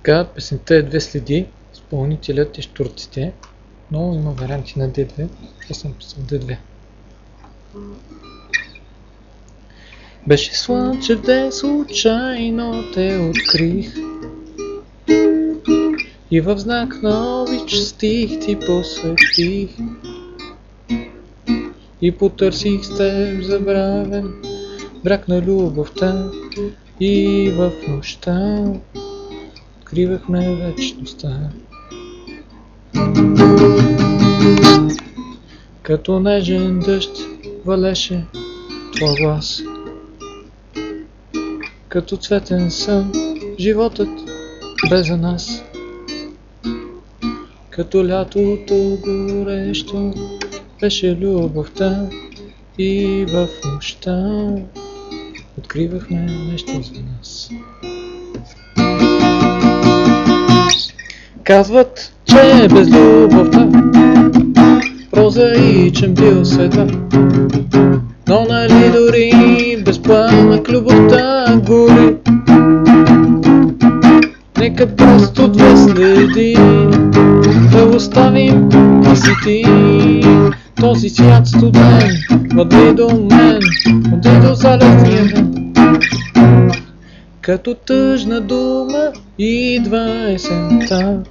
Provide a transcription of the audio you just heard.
Така, песента е две следи, изпълнителят е щурците, но има варианти на D2, аз съм писал D2. Беше слънчев ден, случайно те открих и в знак на обич стих ти посветих и потърсих с теб забравен брак на любовта и в нощта откривахме вечността. Като нежен дъжд валеше твой глас, като цветен сън животът бе за нас, като лятото горещо беше любовта и в нощта откривахме нещо за нас. Казват, че без любовта прозаичен бил света, но нали дори без пламък любовта гори. Нека просто две следи да оставим и си ти. Този свят студен, води до мен, води до залезния ден. Като тъжна дума идва есента,